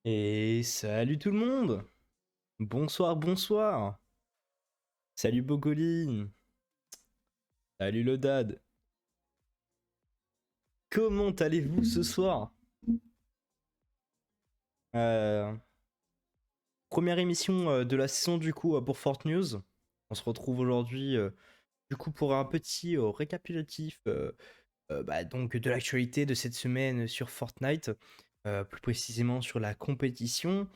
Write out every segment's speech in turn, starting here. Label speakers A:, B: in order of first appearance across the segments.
A: Et salut tout le monde. Bonsoir, bonsoir. Salut Bogoli. Salut le dad. Comment allez-vous ce soir? Euh, Première émission de la saison du coup pour Fort News. On se retrouve aujourd'hui du coup pour un petit récapitulatif donc de l'actualité de cette semaine sur Fortnite. Plus précisément sur la compétition.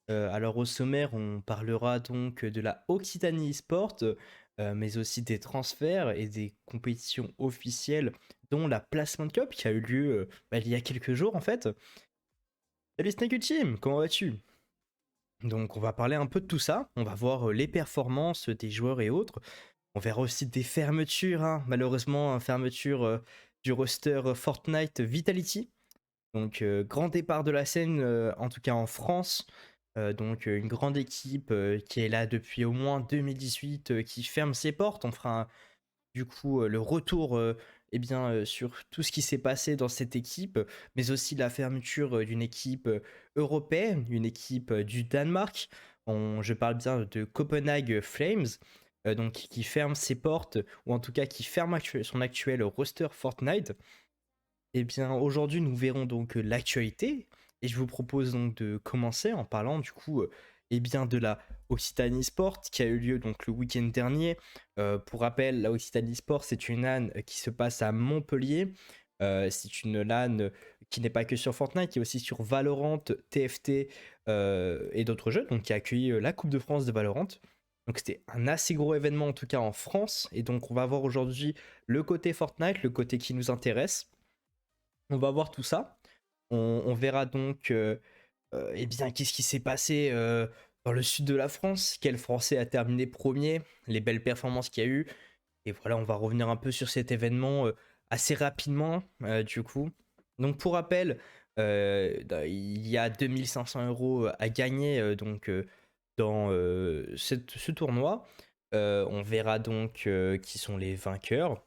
A: Alors au sommaire, on parlera donc de la Occitanie eSport, mais aussi des transferts et des compétitions officielles, dont la Placement Cup qui a eu lieu il y a quelques jours en fait. Salut Snake Team, comment vas-tu? Donc on va parler un peu de tout ça, on va voir les performances des joueurs et autres. On verra aussi des fermetures, hein. Malheureusement, fermeture du roster Fortnite Vitality. Donc grand départ de la scène, en tout cas en France. Donc une grande équipe qui est là depuis au moins 2018, qui ferme ses portes. On fera du coup le retour sur tout ce qui s'est passé dans cette équipe, mais aussi la fermeture d'une équipe européenne, une équipe du Danemark. Je parle bien de Copenhague Flames, donc qui ferme ses portes, ou en tout cas qui ferme son actuel roster Fortnite. Eh bien, aujourd'hui, nous verrons donc l'actualité, et je vous propose donc de commencer en parlant du coup de la Occitanie Sport qui a eu lieu donc le week-end dernier. Pour rappel, la Occitanie Sport, c'est une LAN qui se passe à Montpellier. C'est une LAN qui n'est pas que sur Fortnite, qui est aussi sur Valorant, TFT et d'autres jeux, donc qui a accueilli la Coupe de France de Valorant. Donc c'était un assez gros événement en tout cas en France, et donc on va voir aujourd'hui le côté Fortnite, le côté qui nous intéresse. On va voir tout ça. On verra donc qu'est-ce qui s'est passé dans le sud de la France, quel Français a terminé premier, les belles performances qu'il y a eu. Et voilà, on va revenir un peu sur cet événement assez rapidement du coup. Donc pour rappel, il y a 2500 € à gagner dans ce tournoi. On verra donc qui sont les vainqueurs.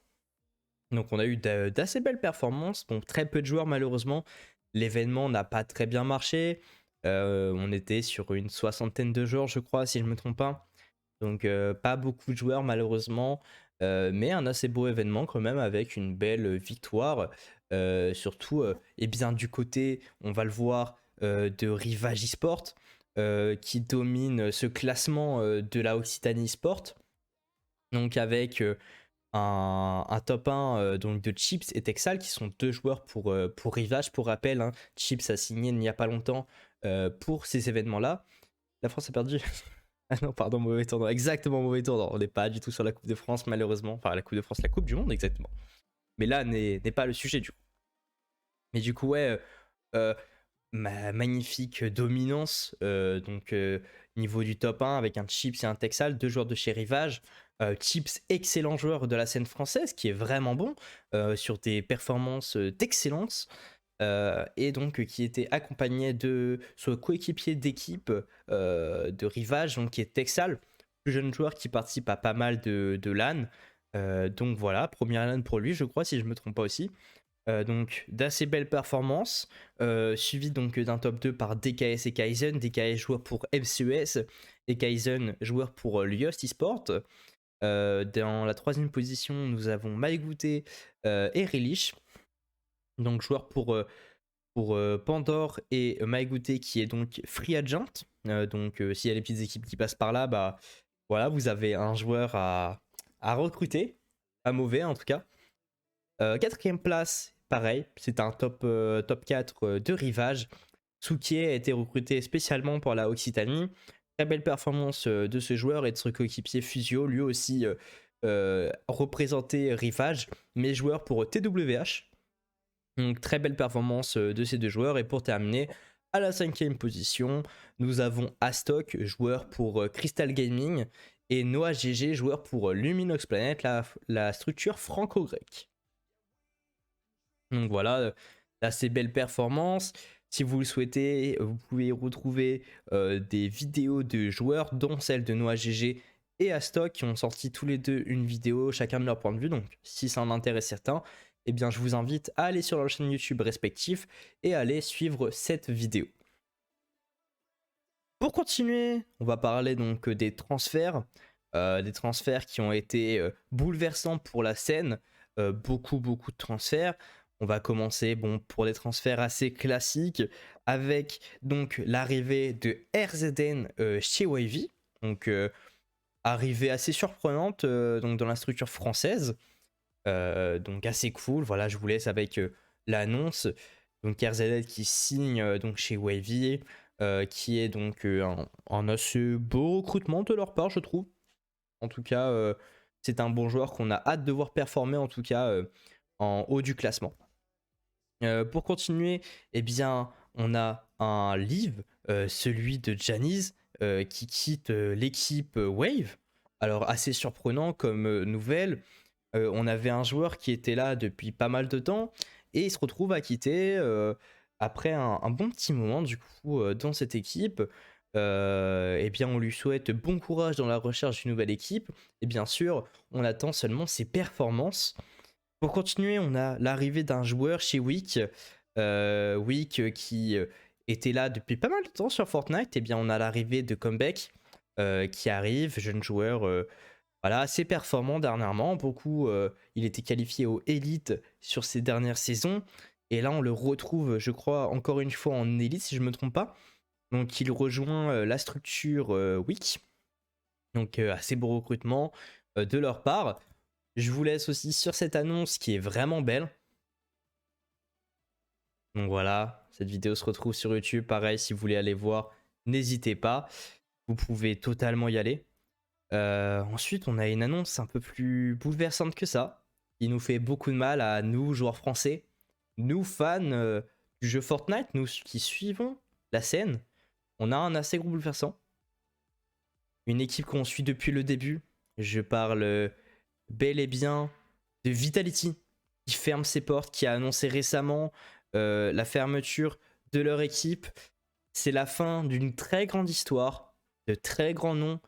A: Donc on a eu d'assez belles performances, bon très peu de joueurs malheureusement, l'événement n'a pas très bien marché. On était sur une soixantaine de joueurs je crois si je ne me trompe pas, donc pas beaucoup de joueurs malheureusement, mais un assez beau événement quand même avec une belle victoire, surtout du côté, on va le voir, de Rivage eSport, qui domine ce classement de la Occitanie Sport, donc avec un top 1 donc de Chips et Texal qui sont deux joueurs pour Rivage. Pour rappel, hein, Chips a signé il n'y a pas longtemps pour ces événements-là. La France a perdu. Ah non, pardon, mauvais tournant. Exactement, mauvais tournant. On n'est pas du tout sur la Coupe de France, malheureusement. Enfin, la Coupe de France, la Coupe du Monde, exactement. Mais là n'est pas le sujet du coup. Mais du coup, ouais, euh, ma magnifique dominance, niveau du top 1 avec un Chips et un Texal, deux joueurs de chez Rivage. Chips, excellent joueur de la scène française qui est vraiment bon sur des performances d'excellence, et donc qui était accompagné de son coéquipier d'équipe de Rivage, donc qui est Texal, plus jeune joueur qui participe à pas mal de LAN. Donc voilà, première LAN pour lui, je crois, si je me trompe pas aussi. Donc d'assez belles performances, suivi donc d'un top 2 par DKS et Kaizen. DKS joueur pour MCES et Kaizen joueur pour Lyost eSport. Dans la troisième position, nous avons Maïgouté et Relish, donc joueur pour Pandore, et Maïgouté qui est donc free agent. S'il y a des petites équipes qui passent par là, bah voilà, vous avez un joueur à recruter, pas mauvais en tout cas. Quatrième place, pareil, c'est un top 4 de Rivage. Soukier a été recruté spécialement pour la Occitanie. Très belle performance de ce joueur et de son coéquipier Fusio, lui aussi représenté Rivage, mais joueur pour TWH. Donc très belle performance de ces deux joueurs. Et pour terminer, à la cinquième position, nous avons Astok, joueur pour Crystal Gaming, et Noah GG, joueur pour Luminox Planet, la structure franco-grecque. Donc voilà, assez belle performance. Si vous le souhaitez, vous pouvez retrouver des vidéos de joueurs, dont celle de Noah GG et Astok, qui ont sorti tous les deux une vidéo, chacun de leur point de vue. Donc si ça en intéresse certains, eh bien je vous invite à aller sur leur chaîne YouTube respectif et à aller suivre cette vidéo. Pour continuer, on va parler donc des transferts. Des transferts qui ont été bouleversants pour la scène. Beaucoup de transferts. On va commencer pour des transferts assez classiques avec donc l'arrivée de RZN chez Wavy. Donc arrivée assez surprenante donc dans la structure française. Donc assez cool. Voilà, je vous laisse avec l'annonce. Donc RZN qui signe donc chez Wavy. Qui est donc un assez beau recrutement de leur part, je trouve. En tout cas, c'est un bon joueur qu'on a hâte de voir performer, en tout cas, en haut du classement. Pour continuer, eh bien, on a un live, celui de Janice, qui quitte l'équipe Wave. Alors, assez surprenant comme nouvelle. On avait un joueur qui était là depuis pas mal de temps et il se retrouve à quitter après un bon petit moment, du coup, dans cette équipe. Eh bien, on lui souhaite bon courage dans la recherche d'une nouvelle équipe. Et bien sûr, on attend seulement ses performances. Pour continuer, on a l'arrivée d'un joueur chez Wick. Wick qui était là depuis pas mal de temps sur Fortnite. Et bien, on a l'arrivée de Comeback qui arrive, jeune joueur voilà, assez performant dernièrement. Il était qualifié au Elite sur ces dernières saisons. Et là, on le retrouve, je crois, encore une fois en Elite, si je ne me trompe pas. Donc il rejoint la structure Wiki. Donc assez beau recrutement de leur part. Je vous laisse aussi sur cette annonce qui est vraiment belle. Donc voilà, cette vidéo se retrouve sur YouTube. Pareil, si vous voulez aller voir, n'hésitez pas. Vous pouvez totalement y aller. Ensuite, on a une annonce un peu plus bouleversante que ça, qui nous fait beaucoup de mal à nous, joueurs français, nous, fans du jeu Fortnite, nous qui suivons la scène. On a un assez gros bouleversant. Une équipe qu'on suit depuis le début. Je parle bel et bien de Vitality, qui ferme ses portes, qui a annoncé récemment la fermeture de leur équipe. C'est la fin d'une très grande histoire, de très grands noms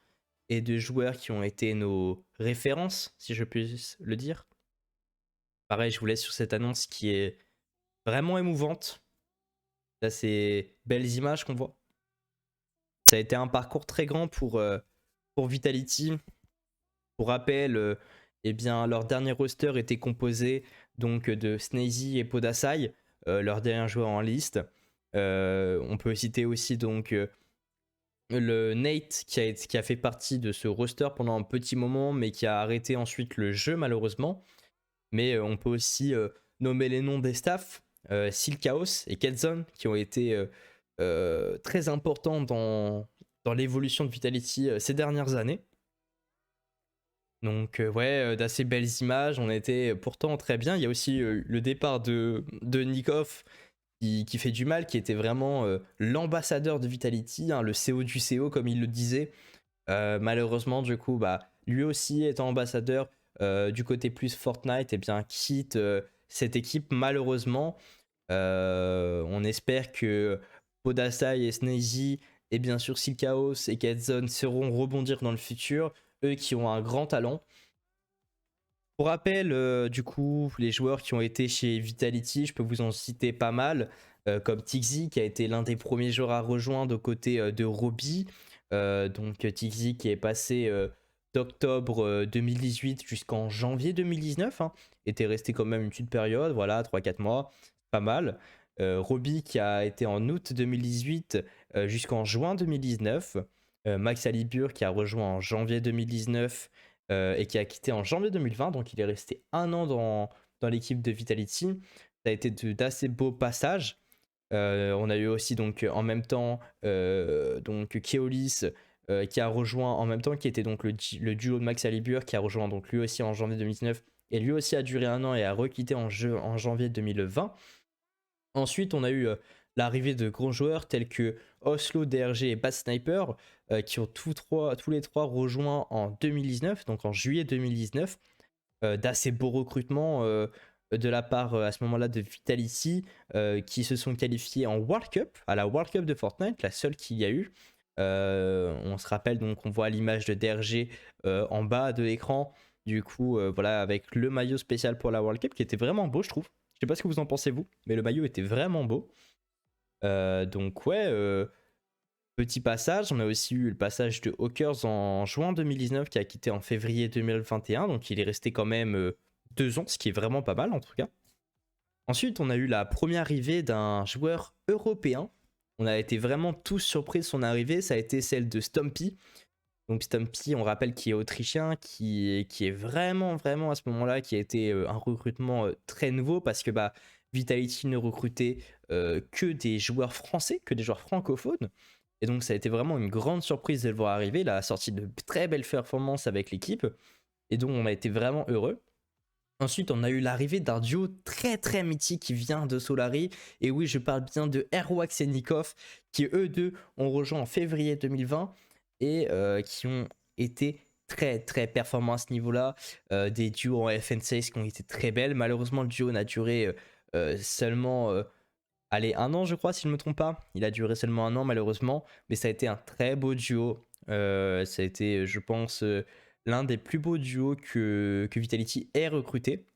A: et de joueurs qui ont été nos références, si je puis le dire. Pareil, je vous laisse sur cette annonce qui est vraiment émouvante. Là, c'est belles images qu'on voit. Ça a été un parcours très grand pour Vitality. Pour rappel, eh bien, leur dernier roster était composé donc de Snazy et Podasai, leurs derniers joueurs en liste. On peut citer aussi donc le Nate qui a fait partie de ce roster pendant un petit moment, mais qui a arrêté ensuite le jeu malheureusement. Mais on peut aussi nommer les noms des staffs, Silkaos et Kedzone, qui ont été très importants dans l'évolution de Vitality ces dernières années. Donc ouais, d'assez belles images, on était pourtant très bien. Il y a aussi le départ de Nikov qui fait du mal, qui était vraiment l'ambassadeur de Vitality, hein, le CO du CO comme il le disait. Malheureusement du coup, lui aussi étant ambassadeur du côté plus Fortnite, et bien quitte cette équipe malheureusement. On espère que Podasai et Snazy et bien sûr Silkaos et Kedzone sauront rebondir dans le futur, eux qui ont un grand talent. Pour rappel, du coup, les joueurs qui ont été chez Vitality, je peux vous en citer pas mal, comme Tixi qui a été l'un des premiers joueurs à rejoindre aux côtés de Robbie. Donc Tixi qui est passé d'octobre 2018 jusqu'en janvier 2019, hein, était resté quand même une petite période, voilà, 3-4 mois, pas mal. Robbie qui a été en août 2018 jusqu'en juin 2019. Max Alibur qui a rejoint en janvier 2019 et qui a quitté en janvier 2020, donc il est resté un an dans l'équipe de Vitality. Ça a été d'assez beaux passages. On a eu aussi donc en même temps donc Keolis qui a rejoint en même temps, qui était donc le duo de Max Alibur, qui a rejoint donc lui aussi en janvier 2019 et lui aussi a duré un an et a requitté en janvier 2020. Ensuite, on a eu l'arrivée de gros joueurs tels que Oslo, DRG et Bad Sniper, qui ont tous les trois rejoints en 2019, donc en juillet 2019. D'assez beaux recrutements de la part à ce moment-là de Vitality, qui se sont qualifiés en World Cup, à la World Cup de Fortnite, la seule qu'il y a eu. On se rappelle donc, on voit l'image de DRG en bas de l'écran, du coup, voilà, avec le maillot spécial pour la World Cup, qui était vraiment beau, je trouve. Je sais pas ce que vous en pensez, vous, mais le maillot était vraiment beau. Donc, ouais, Petit passage, on a aussi eu le passage de Hawkers en juin 2019 qui a quitté en février 2021, donc il est resté quand même 2 ans, ce qui est vraiment pas mal en tout cas. Ensuite, on a eu la première arrivée d'un joueur européen. On a été vraiment tous surpris de son arrivée, ça a été celle de Stumpy. Donc Stumpy, on rappelle qu'il est autrichien, qui est vraiment, vraiment à ce moment-là, qui a été un recrutement très nouveau parce que Vitality ne recrutait que des joueurs français, que des joueurs francophones. Et donc ça a été vraiment une grande surprise de le voir arriver. Il a sorti de très belles performances avec l'équipe. Et donc on a été vraiment heureux. Ensuite, on a eu l'arrivée d'un duo très très mythique qui vient de Solari. Et oui, je parle bien de Airwax et Nikov, qui eux deux ont rejoint en février 2020 et qui ont été très très performants à ce niveau-là. Des duos en FN16 qui ont été très belles. Malheureusement, le duo n'a duré seulement allez, 1 an, je crois, si je ne me trompe pas. Il a duré seulement 1 an, malheureusement. Mais ça a été un très beau duo. Ça a été, je pense, l'un des plus beaux duos que Vitality ait recruté.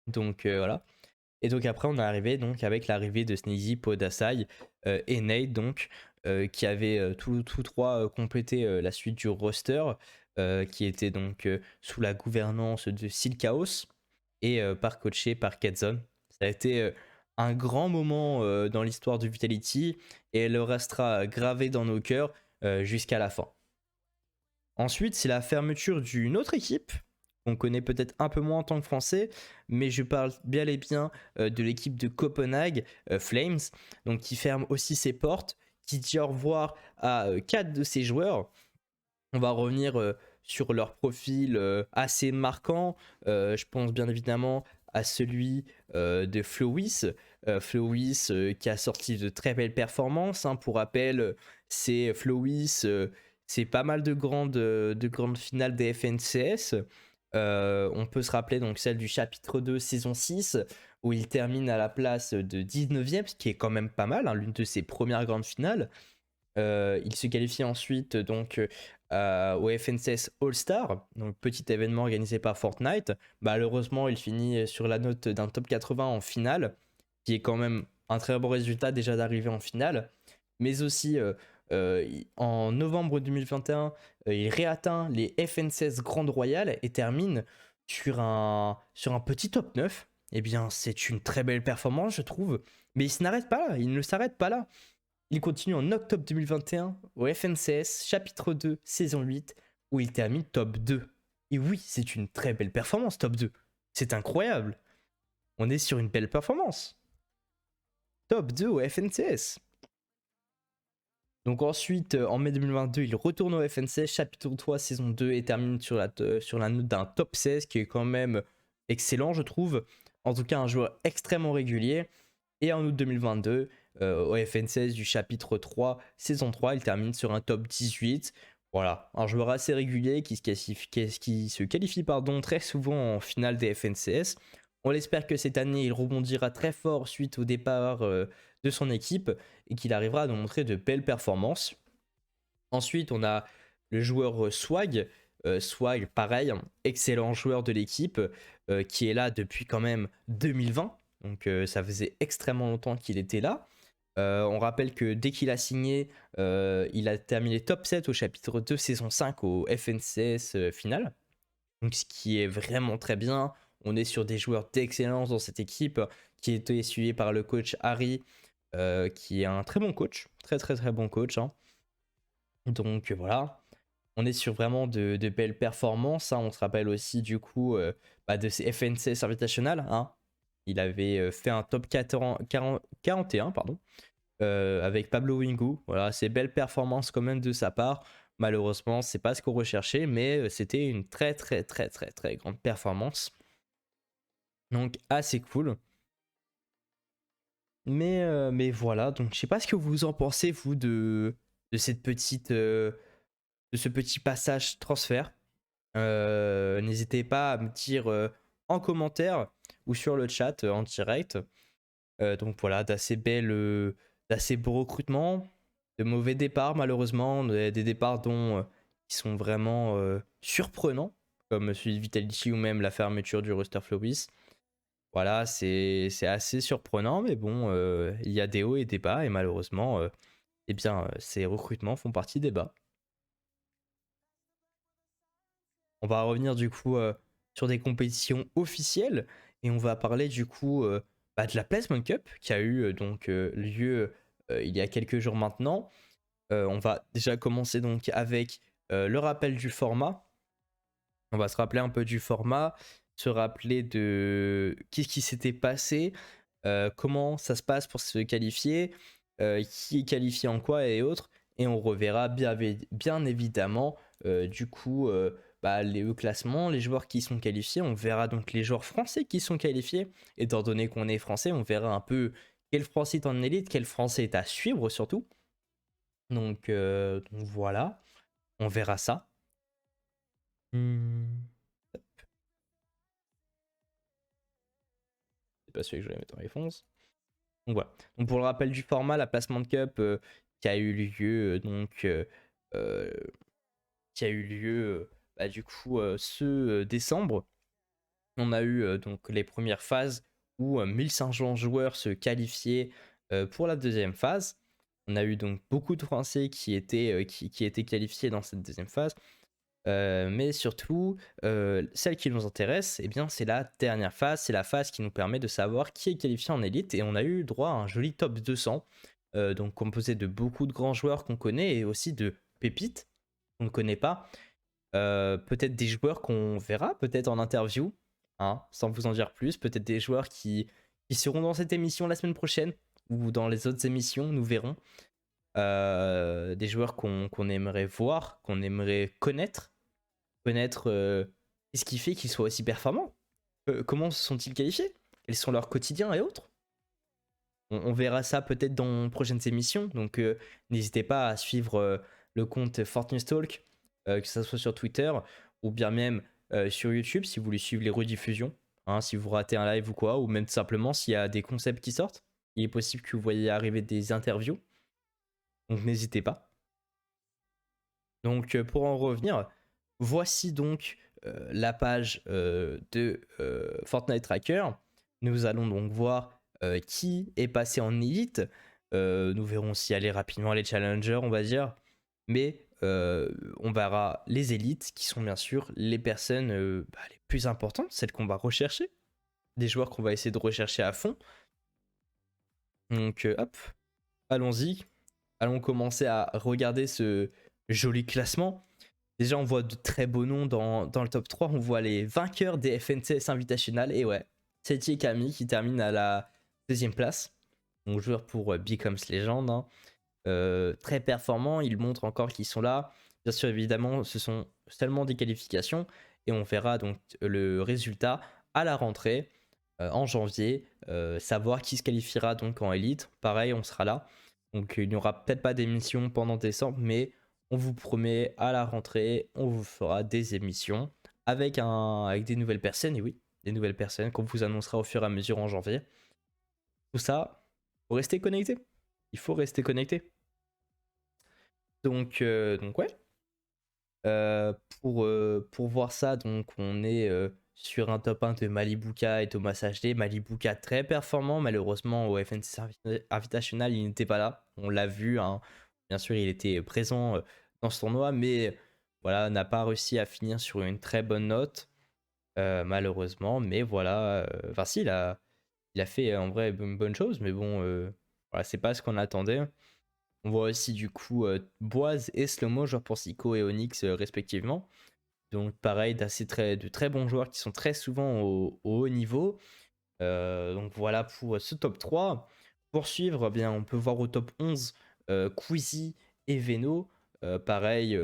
A: Donc voilà. Et donc après, on est arrivé donc, avec l'arrivée de Sneezy, Podasai et Nate, donc, qui avaient tous trois complété la suite du roster, qui était donc sous la gouvernance de Silkaos et coaché par Kedzone. Ça a été un grand moment dans l'histoire de Vitality et elle restera gravée dans nos cœurs jusqu'à la fin. Ensuite, c'est la fermeture d'une autre équipe qu'on connaît peut-être un peu moins en tant que français, mais je parle bien et bien de l'équipe de Copenhague, Flames, donc qui ferme aussi ses portes, qui dit au revoir à 4 de ses joueurs. On va revenir sur leur profil assez marquant. Je pense bien évidemment à celui de Flowis. Flowis qui a sorti de très belles performances. Hein. Pour rappel, c'est Flowis, c'est pas mal de grandes finales des FNCS. On peut se rappeler donc celle du chapitre 2 saison 6 où il termine à la place de 19e, ce qui est quand même pas mal, hein, l'une de ses premières grandes finales. Il se qualifie ensuite donc au FNCS All-Star, donc petit événement organisé par Fortnite. Malheureusement, il finit sur la note d'un top 80 en finale, qui est quand même un très bon résultat déjà d'arriver en finale. Mais aussi en novembre 2021, il réatteint les FNCS Grande Royale et termine sur un petit top 9. Eh bien, c'est une très belle performance, je trouve. Mais il n'arrête pas là, il ne s'arrête pas là. Il continue en octobre 2021 au FNCS chapitre 2 saison 8 où il termine top 2. Et oui, c'est une très belle performance top 2. C'est incroyable. On est sur une belle performance. Top 2 au FNCS. Donc ensuite, en mai 2022, il retourne au FNCS chapitre 3 saison 2 et termine sur la note d'un top 16 qui est quand même excellent, je trouve. En tout cas, un joueur extrêmement régulier. Et en août 2022, au FN16 du chapitre 3, saison 3, il termine sur un top 18. Voilà, un joueur assez régulier qui se qualifie très souvent en finale des FNCS. On espère que cette année, il rebondira très fort suite au départ de son équipe et qu'il arrivera à nous montrer de belles performances. Ensuite, on a le joueur Swag. Swag, pareil, excellent joueur de l'équipe qui est là depuis quand même 2020. Donc ça faisait extrêmement longtemps qu'il était là. On rappelle que dès qu'il a signé, il a terminé top 7 au chapitre 2 saison 5 au FNCS final. Donc ce qui est vraiment très bien. On est sur des joueurs d'excellence dans cette équipe qui est essuyée par le coach Harry, qui est un très bon coach. Très très très bon coach. Hein. Donc voilà. On est sur vraiment de belles performances. Hein. On se rappelle aussi du coup de ces FNCS Invitational. Hein. Il avait fait un top 41 pardon, avec Pablo Wingu. Voilà, c'est belle performance quand même de sa part. Malheureusement, c'est pas ce qu'on recherchait, mais c'était une très très très très très grande performance. Donc assez cool. Mais voilà, donc je sais pas ce que vous en pensez vous de cette petite de ce petit passage transfert. N'hésitez pas à me dire en commentaire ou sur le chat en direct. Donc voilà, d'assez beaux recrutements, de mauvais départs malheureusement, des départs qui sont vraiment surprenants, comme celui de Vitality ou même la fermeture du roster Flowis. Voilà, c'est assez surprenant, mais bon, il y a des hauts et des bas, et malheureusement, eh bien, ces recrutements font partie des bas. On va revenir du coup sur des compétitions officielles et on va parler du coup de la Placement Cup qui a eu lieu il y a quelques jours maintenant. On va déjà commencer donc avec le rappel du format. On va se rappeler un peu du format, se rappeler de qu'est-ce qui s'était passé, comment ça se passe pour se qualifier, qui est qualifié en quoi et autres. Et on reverra bien évidemment du coup le classement, les joueurs qui sont qualifiés. On verra donc les joueurs français qui sont qualifiés. Étant donné qu'on est français, on verra un peu quel français est en élite, quel français est à suivre surtout. Donc voilà, on verra ça. C'est pas celui que je vais mettre en réponse. Donc voilà. Donc pour le rappel du format, la Placement Cup qui a eu lieu euh, qui a eu lieu du coup ce décembre. On a eu donc les premières phases où 1500 joueurs se qualifiaient pour la deuxième phase. On a eu donc beaucoup de Français qui étaient qualifiés dans cette deuxième phase. Mais surtout, celle qui nous intéresse, eh bien, c'est la dernière phase. C'est la phase qui nous permet de savoir qui est qualifié en élite. Et on a eu droit à un joli top 200, donc composé de beaucoup de grands joueurs qu'on connaît et aussi de pépites qu'on ne connaît pas. Peut-être des joueurs qu'on verra peut-être en interview, hein, sans vous en dire plus. Peut-être des joueurs qui seront dans cette émission la semaine prochaine ou dans les autres émissions, nous verrons. Des joueurs qu'on aimerait voir, qu'on aimerait connaître qu'est-ce qui fait qu'ils soient aussi performants. Comment se sont-ils qualifiés? Quels sont leurs quotidiens et autres? On verra ça peut-être dans prochaines émissions, donc n'hésitez pas à suivre le compte Fortnite Talk, que ce soit sur Twitter ou bien même sur YouTube si vous voulez suivre les rediffusions, hein, si vous ratez un live ou quoi, ou même tout simplement s'il y a des concepts qui sortent. Il est possible que vous voyez arriver des interviews, donc n'hésitez pas. Donc pour en revenir, voici donc la page de Fortnite Tracker. Nous allons donc voir qui est passé en élite. Nous verrons si aller rapidement les challengers, on va dire. Mais on verra les élites qui sont bien sûr les personnes les plus importantes, celles qu'on va rechercher. Des joueurs qu'on va essayer de rechercher à fond. Donc hop, allons-y. Allons commencer à regarder ce joli classement. Déjà, on voit de très beaux noms dans le top 3. On voit les vainqueurs des FNCS Invitational. Et ouais, Seti et Camille qui terminent à la deuxième place. Donc, joueur pour Becomes Legend. Hein. Très performants. Ils montrent encore qu'ils sont là. Bien sûr, évidemment, ce sont seulement des qualifications. Et on verra donc le résultat à la rentrée en janvier. Savoir qui se qualifiera donc en élite. Pareil, on sera là. Donc, il n'y aura peut-être pas d'émission pendant décembre, mais on vous promet à la rentrée, on vous fera des émissions avec des nouvelles personnes, et oui, des nouvelles personnes qu'on vous annoncera au fur et à mesure en janvier. Tout ça, faut rester connecté. Il faut rester connecté. Donc ouais. Pour voir ça, donc on est sur un top 1 de Malibuka et Thomas HD. Malibuka très performant, malheureusement au FNC Invitational il n'était pas là. On l'a vu, hein. Bien sûr il était présent dans ce tournoi, mais voilà, n'a pas réussi à finir sur une très bonne note, malheureusement. Mais voilà, enfin si, il a fait en vrai une bonne chose, mais bon, voilà, c'est pas ce qu'on attendait. On voit aussi du coup Boise et Slomo, joueurs pour Siko et Onyx respectivement. Donc pareil, de très bons joueurs qui sont très souvent au haut niveau. Donc voilà pour ce top 3. Pour suivre, eh bien, on peut voir au top 11 Quizzy et Veno. Pareil,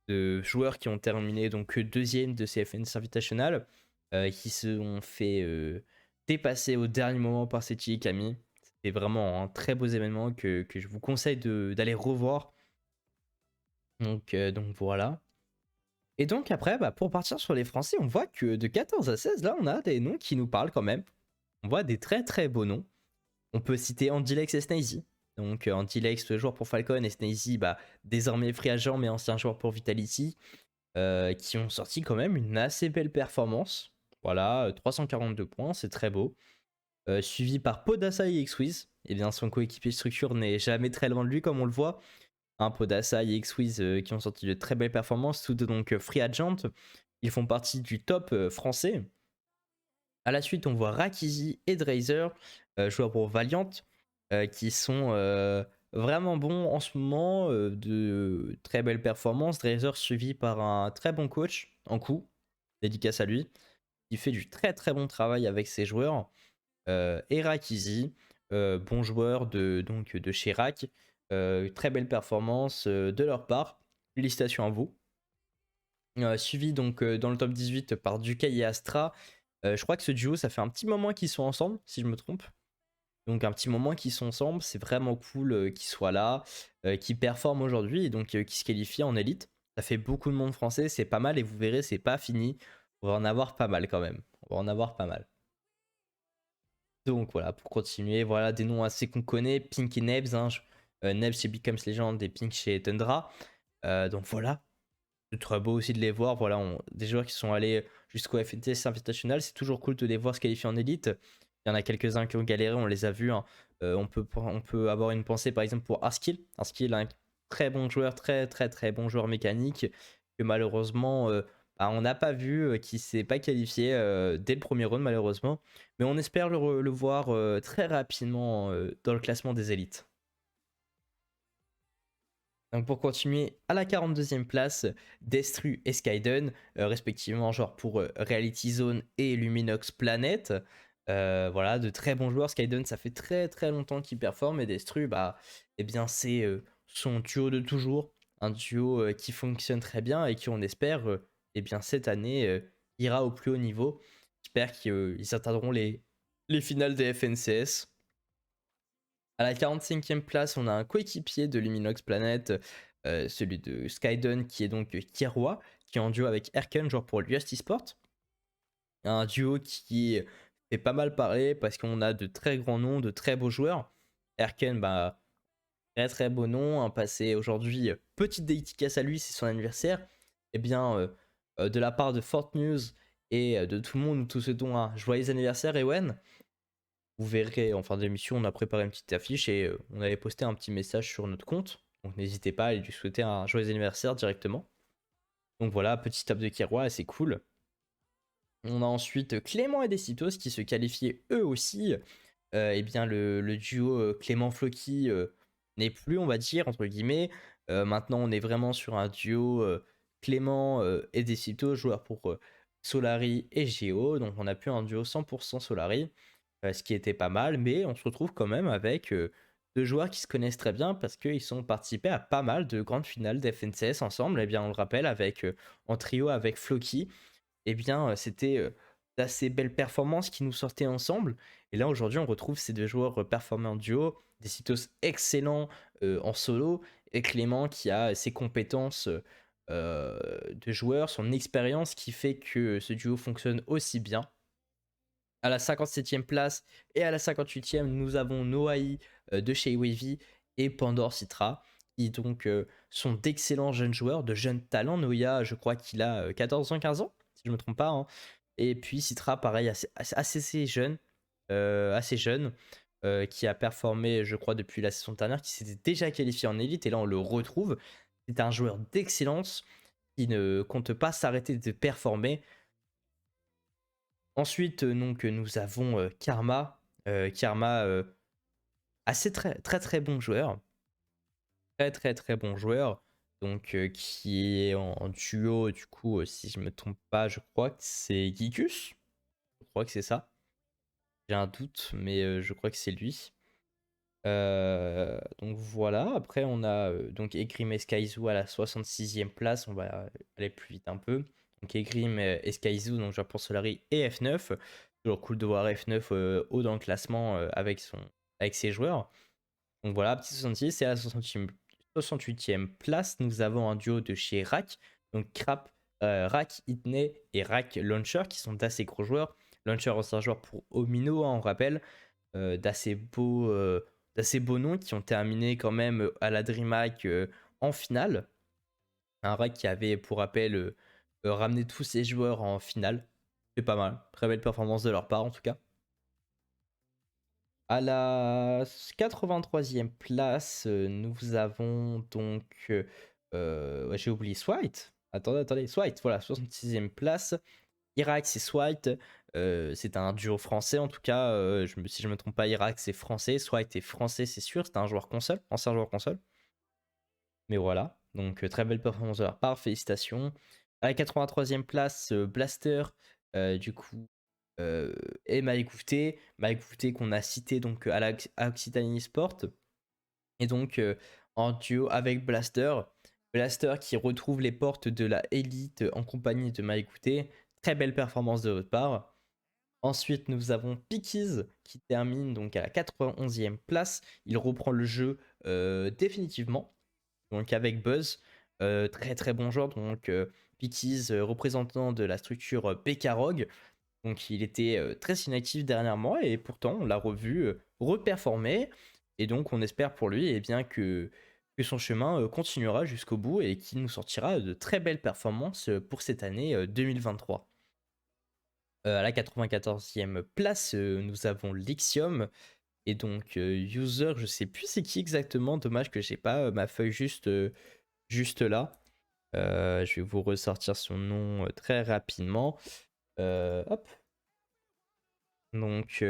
A: de joueurs qui ont terminé donc deuxième de CFNS Invitational, qui se ont fait dépasser au dernier moment par Sechi et Camille. C'était vraiment un très beau événement que je vous conseille d'aller revoir. Donc voilà. Et donc après, pour partir sur les Français, on voit que de 14 à 16, là, on a des noms qui nous parlent quand même. On voit des très très beaux noms. On peut citer Andilex et Snazy. Donc Andilex, joueur pour Falcon, et Snazy, désormais free agent, mais ancien joueur pour Vitality, qui ont sorti quand même une assez belle performance. Voilà, 342 points, c'est très beau. Suivi par Podasa et Xwiz. et bien son coéquipier Structure n'est jamais très loin de lui comme on le voit. Podassa et Xwiz qui ont sorti de très belles performances, tous deux donc free agent. Ils font partie du top français. À la suite, on voit Rakizi et Drazer, joueurs pour Valiant, qui sont vraiment bons en ce moment, de très belles performances. Drazer suivi par un très bon coach en coup, dédicace à lui, qui fait du très très bon travail avec ses joueurs. Et Rakizi, bon joueur donc, de chez Rak, très belle performance de leur part. Félicitations à vous. Suivi donc dans le top 18 par Dukai et Astra. Je crois que ce duo, ça fait un petit moment qu'ils sont ensemble, si je me trompe. Donc un petit moment qu'ils sont ensemble, c'est vraiment cool qu'ils soient là, qu'ils performent aujourd'hui et donc qu'ils se qualifient en élite. Ça fait beaucoup de monde français, c'est pas mal et vous verrez, c'est pas fini. On va en avoir pas mal quand même. On va en avoir pas mal. Donc voilà, pour continuer, voilà des noms assez qu'on connaît, Pink et Nebs. Nebs chez Becomes Legend et Pink chez Tundra. Donc voilà, c'est très beau aussi de les voir. Voilà, des joueurs qui sont allés jusqu'au FNTS Invitational, c'est toujours cool de les voir se qualifier en élite. Il y en a quelques-uns qui ont galéré, on les a vus. Hein. On peut avoir une pensée par exemple pour Arskill. Arskill, un très bon joueur, très très très bon joueur mécanique, que malheureusement on n'a pas vu, qui s'est pas qualifié dès le premier round malheureusement. Mais on espère le voir très rapidement dans le classement des élites. Donc pour continuer, à la 42e place, Destru et Skyden, respectivement genre pour Reality Zone et Luminox Planet. Voilà, de très bons joueurs. Skyden, ça fait très très longtemps qu'il performe et Destru, eh bien c'est son duo de toujours, un duo qui fonctionne très bien et qui on espère, eh bien cette année ira au plus haut niveau. J'espère qu'ils atteindront les finales des FNCS. À la 45e place, on a un coéquipier de Luminox Planet, celui de Skyden, qui est donc Kirwa, qui est en duo avec Erken, genre pour l'UST Sport. Un duo qui fait pas mal parler parce qu'on a de très grands noms, de très beaux joueurs. Erken, très très beau nom, un passé aujourd'hui, petite dédicace à lui, c'est son anniversaire. Et bien, de la part de Fort News et de tout le monde, nous tous souhaitons un joyeux anniversaire, Ewen. Vous verrez en fin d'émission, on a préparé une petite affiche et on avait posté un petit message sur notre compte. Donc n'hésitez pas à lui souhaiter un joyeux anniversaire directement. Donc voilà, petit top de Kirois, c'est cool. On a ensuite Clément et Decitos qui se qualifiaient eux aussi. Et bien le duo Clément-Floki n'est plus, on va dire, entre guillemets. Maintenant, on est vraiment sur un duo Clément et Decitos, joueurs pour Solari et Géo. Donc on a plus un duo 100% Solari. Ce qui était pas mal, mais on se retrouve quand même avec deux joueurs qui se connaissent très bien parce qu'ils ont participé à pas mal de grandes finales d'FNCS ensemble. Et bien, on le rappelle, en trio avec Floki, et bien, c'était d'assez belles performances qui nous sortaient ensemble. Et là, aujourd'hui, on retrouve ces deux joueurs performer en duo, des Citos excellents en solo, et Clément qui a ses compétences de joueur, son expérience qui fait que ce duo fonctionne aussi bien. À la 57e place et à la 58e, nous avons Noai de chez Wavy et Pandore Citra, qui donc sont d'excellents jeunes joueurs, de jeunes talents. Noia, je crois qu'il a 14 ans, 15 ans, si je ne me trompe pas. Hein. Et puis Citra, pareil, assez jeune, qui a performé, je crois, depuis la saison dernière, qui s'était déjà qualifié en élite, et là on le retrouve. C'est un joueur d'excellence qui ne compte pas s'arrêter de performer. Ensuite, donc, nous avons Karma. Karma, assez très très très bon joueur. Très très très bon joueur. Donc, qui est en duo, du coup, si je me trompe pas, je crois que c'est Gikus. Je crois que c'est ça. J'ai un doute, mais je crois que c'est lui. Donc voilà, après on a donc Egrim et Skyzoo à la 66e place, on va aller plus vite un peu. Donc Egrim et Skyzoo, donc genre pour Solari et F9. Toujours cool de voir F9 haut dans le classement avec ses joueurs. Donc voilà, petit 66 et à la 68e place, nous avons un duo de chez Rak. Donc Rak Itney et Rak Launcher qui sont d'assez gros joueurs. Launcher c'est un joueur pour Omino, hein, on rappelle, d'assez beaux noms qui ont terminé quand même à la DreamHack en finale. Un Rak qui avait, pour rappel, ramené tous ses joueurs en finale. C'est pas mal. Très belle performance de leur part en tout cas. À la 83e place, nous avons donc, ouais, j'ai oublié Swite. Attendez, Swite, voilà, 66e place. Irax et Swite, c'est un duo français en tout cas, si je me trompe pas, Irax est français, Swite est français, c'est sûr, c'est un joueur console, ancien joueur console. Mais voilà, donc très belle performance de leur part, félicitations. À la 83e place, Blaster, du coup, et Mike Gouté qu'on a cité donc à Occitanie Sport. Et donc en duo avec Blaster, Blaster qui retrouve les portes de la Elite en compagnie de Mike Gouté. Très belle performance de votre part. Ensuite, nous avons Pickies qui termine donc à la 91e place. Il reprend le jeu définitivement, donc avec Buzz. Très très bon joueur. Donc Pickies, représentant de la structure PK-Rogue. Donc il était très inactif dernièrement et pourtant on l'a revu reperformer. Et donc on espère pour lui bien que son chemin continuera jusqu'au bout et qu'il nous sortira de très belles performances pour cette année 2023. À la 94e place, nous avons Lixium. Et donc, user, je sais plus c'est qui exactement. Dommage que j'ai pas ma feuille juste là. Je vais vous ressortir son nom très rapidement. Hop. Donc,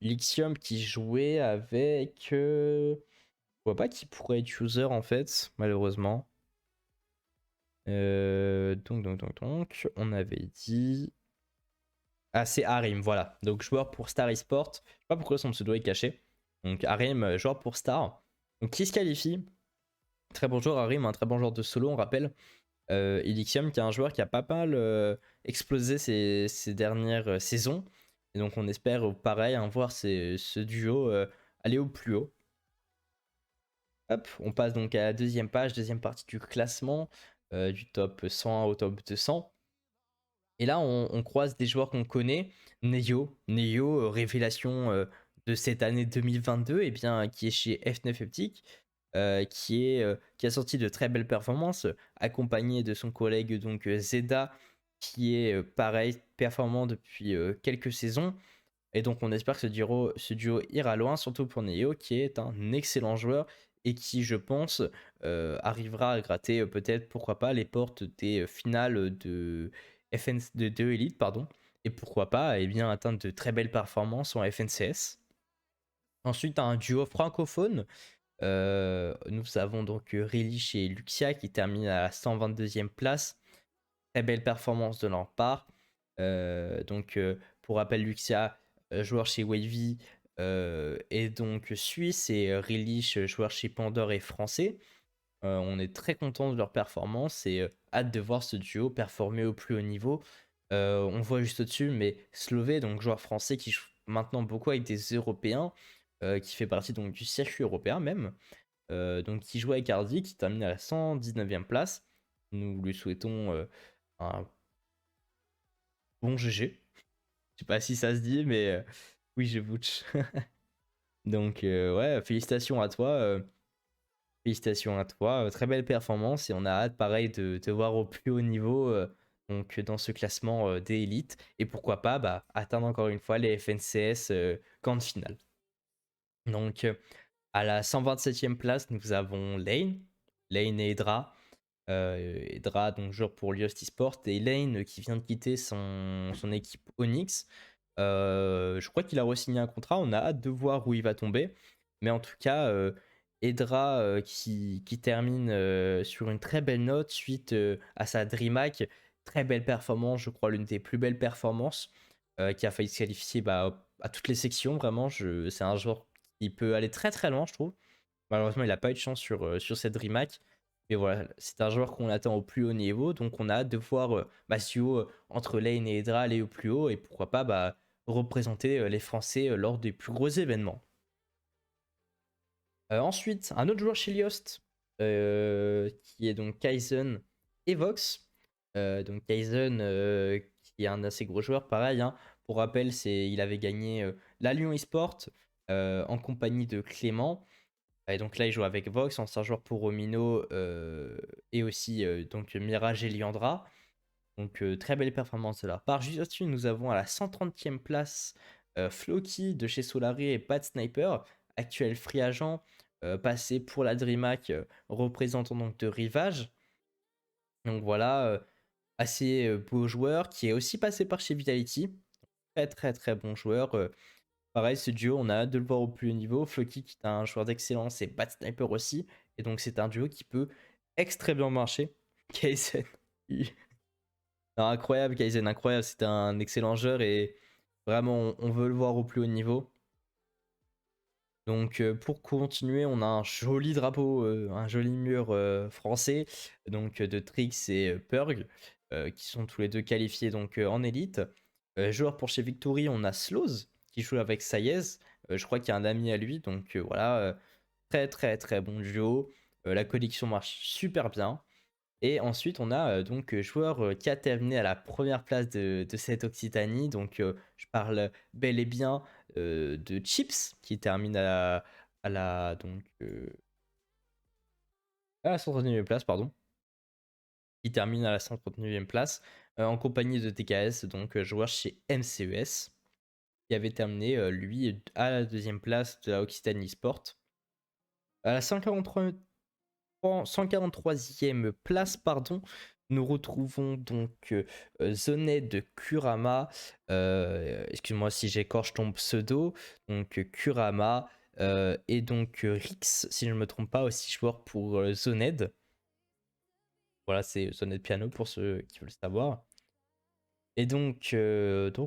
A: Lixium qui jouait avec. Je vois pas qui pourrait être user en fait, malheureusement. Donc, on avait dit. Ah, c'est Harim, voilà. Donc, joueur pour Star Esport. Je sais pas pourquoi son pseudo est caché. Donc, Harim, joueur pour Star. Donc, qui se qualifie? Très bon joueur, Harim, un très bon joueur de solo, on rappelle. Elixium, qui est un joueur qui a pas mal explosé ces dernières saisons. Et donc, on espère, pareil, voir ce duo aller au plus haut. Hop, on passe donc à la deuxième page, deuxième partie du classement, du top 100 au top 200. Et là, on croise des joueurs qu'on connaît. Neo, révélation de cette année 2022, et bien, qui est chez F9 Optic, qui a sorti de très belles performances, accompagné de son collègue donc Zeda, qui est pareil, performant depuis quelques saisons. Et donc on espère que ce duo ira loin, surtout pour Neo, qui est un excellent joueur et qui, je pense, arrivera à gratter peut-être, pourquoi pas, les portes des finales de de Elite, pardon, et pourquoi pas atteindre de très belles performances en FNCS. Ensuite, un duo francophone. Nous avons donc Relish et Luxia qui terminent à la 122e place. Très belle performance de leur part. Pour rappel, Luxia, joueur chez Wavy, et donc suisse, et Relish, joueur chez Pandore et français. On est très content de leur performance et hâte de voir ce duo performer au plus haut niveau. On voit juste au-dessus, mais Slové, donc joueur français qui joue maintenant beaucoup avec des Européens, qui fait partie donc du circuit européen même, donc qui joue avec Hardy, qui termine à la 119e place. Nous lui souhaitons un bon GG. Je sais pas si ça se dit, mais oui, je butch. Donc, ouais, félicitations à toi. Félicitations à toi. Très belle performance et on a hâte, pareil, de te voir au plus haut niveau donc, dans ce classement des élites. Et pourquoi pas atteindre encore une fois les FNCS grande finale. Donc, à la 127e place, nous avons Lane. Lane et Edra. Edra, donc joueur pour Liost Esport. Et Lane qui vient de quitter son équipe Onyx. Je crois qu'il a re-signé un contrat. On a hâte de voir où il va tomber. Mais en tout cas, Edra qui termine sur une très belle note suite à sa DreamHack. Très belle performance, je crois l'une des plus belles performances, qui a failli se qualifier à toutes les sections. Vraiment, c'est un joueur qui peut aller très très loin, je trouve. Malheureusement, il n'a pas eu de chance sur cette DreamHack. Mais voilà, c'est un joueur qu'on attend au plus haut niveau. Donc on a hâte de voir ce duo entre Lane et Edra aller au plus haut. Et pourquoi pas représenter les Français lors des plus gros événements. Ensuite, un autre joueur chez Liost, qui est donc Kaizen et Vox. Donc Kaizen, qui est un assez gros joueur, pareil. Pour rappel, il avait gagné la Lyon eSport en compagnie de Clément. Et donc là, il joue avec Vox, ancien joueur pour Romino, et aussi donc Mirage et Liandra. Donc très belle performance de leur part. Juste au-dessus, nous avons à la 130e place Floki de chez Solari et Pat Sniper, actuel free agent, passé pour la DreamHack, représentant donc de Rivage. Donc voilà, assez beau joueur qui est aussi passé par chez Vitality. Très très très bon joueur. Pareil, ce duo, on a hâte de le voir au plus haut niveau. Floki qui est un joueur d'excellence et Bat Sniper aussi. Et donc c'est un duo qui peut extrêmement marcher. Kaizen. Non, incroyable, Kaizen, incroyable. C'est un excellent joueur et vraiment on veut le voir au plus haut niveau. Donc pour continuer, on a un joli drapeau, un joli mur français, donc de Trix et Purg, qui sont tous les deux qualifiés donc en élite. Joueur pour chez Victory, on a Sloz qui joue avec Sayez. Je crois qu'il y a un ami à lui, donc voilà, très très très bon duo. La collection marche super bien. Et ensuite, on a donc joueur qui a terminé à la première place de cette Occitanie. Donc, je parle bel et bien de Chips qui termine donc, à la 139e place, pardon. Qui termine à la 139e place en compagnie de TKS, donc joueur chez MCES, qui avait terminé lui à la deuxième place de la Occitanie Sport. À la 143e place, pardon, nous retrouvons donc Zoned de Kurama. Excuse-moi si j'écorche ton pseudo. Donc Kurama et donc Rix, si je ne me trompe pas, aussi joueur pour Zoned. Voilà, c'est Zoned Piano pour ceux qui veulent savoir. Et donc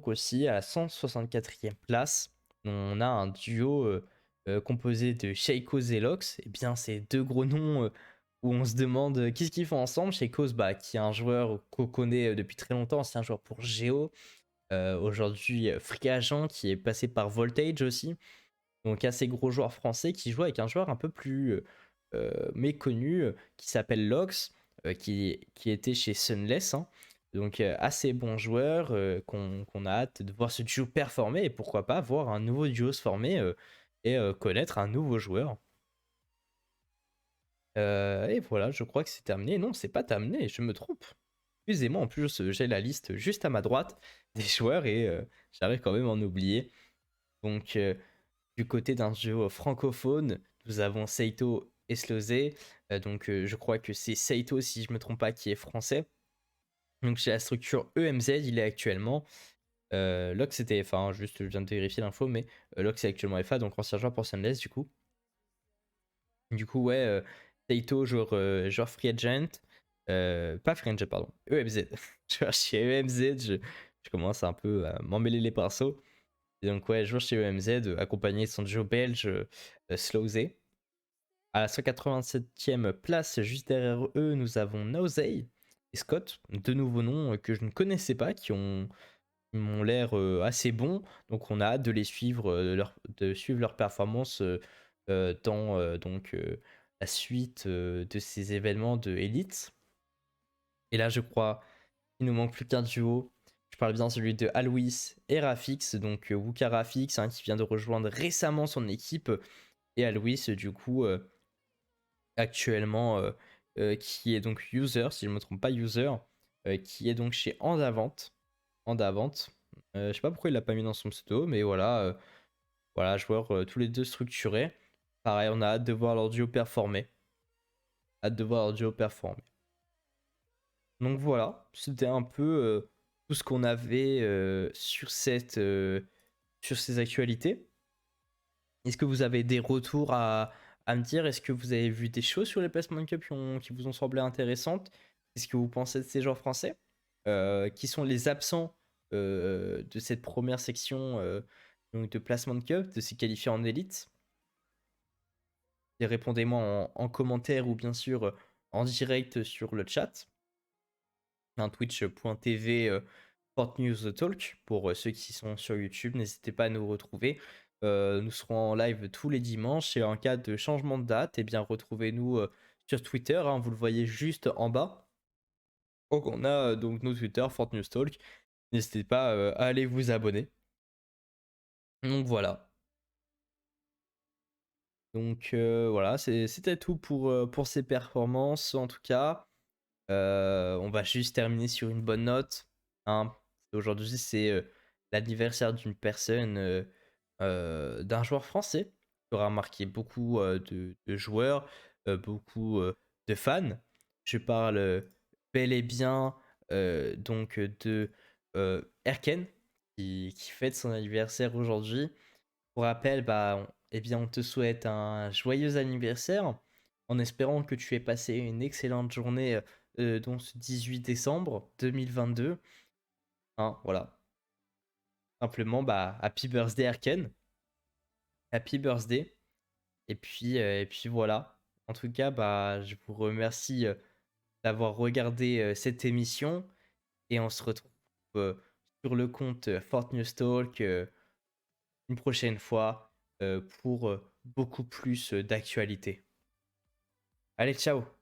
A: aussi à la 164e place, on a un duo composé de Sheikos et Lox. Et bien, c'est deux gros noms où on se demande qu'est-ce qu'ils font ensemble. Sheikos, bah, qui est un joueur qu'on connaît depuis très longtemps, c'est un joueur pour Géo. Aujourd'hui, free agent qui est passé par Voltage aussi. Donc, assez gros joueur français qui joue avec un joueur un peu plus méconnu qui s'appelle Lox, qui était chez Sunless. Hein. Donc assez bon joueur qu'on a hâte de voir ce duo performer et pourquoi pas voir un nouveau duo se former et connaître un nouveau joueur. Et voilà, je crois que c'est terminé. Non, c'est pas terminé, je me trompe. Excusez-moi, en plus j'ai la liste juste à ma droite des joueurs et j'arrive quand même à en oublier. Donc du côté d'un duo francophone, nous avons Seito et Slozé. Donc je crois que c'est Seito, si je me trompe pas, qui est français. Donc chez la structure EMZ, il est actuellement. Lox c'était FA, hein, juste je viens de vérifier l'info, mais Lox est actuellement FA, donc ancien joueur pour Sunless du coup. Du coup, ouais, Taito, joueur free agent. Pas free agent, pardon. EMZ. Joueur chez EMZ, je commence un peu à m'emmêler les pinceaux. Et donc, ouais, joueur chez EMZ, accompagné de son duo belge Slowzé. À la 187e place, juste derrière eux, nous avons Nausei et Scott, deux nouveaux noms que je ne connaissais pas, qui m'ont l'air assez bons. Donc on a hâte de les suivre, de suivre leur performance dans donc, la suite de ces événements de Elite. Et là, je crois qu'il nous manque plus qu'un duo. Je parle bien de celui de Alois et Rafix, donc Wuka Rafix, hein, qui vient de rejoindre récemment son équipe, et Alois, du coup, actuellement, qui est donc user, si je ne me trompe pas, user, qui est donc chez Andavant. Andavant. Je sais pas pourquoi il l'a pas mis dans son pseudo, mais voilà, voilà, joueurs tous les deux structurés. Pareil, on a hâte de voir leur duo performer. Hâte de voir leur duo performer. Donc voilà, c'était un peu tout ce qu'on avait sur ces actualités. Est-ce que vous avez des retours à me dire? Est-ce que vous avez vu des choses sur les Placement Cup qui vous ont semblé intéressantes? Qu'est-ce que vous pensez de ces joueurs français? Qui sont les absents de cette première section donc de Placement Cup, de se qualifier en élite? Et répondez-moi en commentaire ou bien sûr en direct sur le chat. Twitch.tv Talk pour ceux qui sont sur YouTube. N'hésitez pas à nous retrouver. Nous serons en live tous les dimanches et en cas de changement de date, eh bien retrouvez-nous sur Twitter. Hein, vous le voyez juste en bas. Donc on a donc nos Twitter, News Talk. N'hésitez pas à aller vous abonner. Donc voilà. Donc voilà, c'était tout pour ces performances en tout cas. On va juste terminer sur une bonne note. Hein. Aujourd'hui, c'est l'anniversaire d'une personne, d'un joueur français qui aura marqué beaucoup de joueurs, beaucoup de fans. Je parle bel et bien donc de Erken qui fête son anniversaire aujourd'hui. Pour rappel, eh bien, on te souhaite un joyeux anniversaire en espérant que tu aies passé une excellente journée donc ce 18 décembre 2022. Hein, voilà. Simplement, happy birthday Erken. Happy birthday. Et puis voilà. En tout cas, je vous remercie d'avoir regardé cette émission et on se retrouve euh, sur le compte Fort News Talk une prochaine fois pour beaucoup plus d'actualité. Allez, ciao!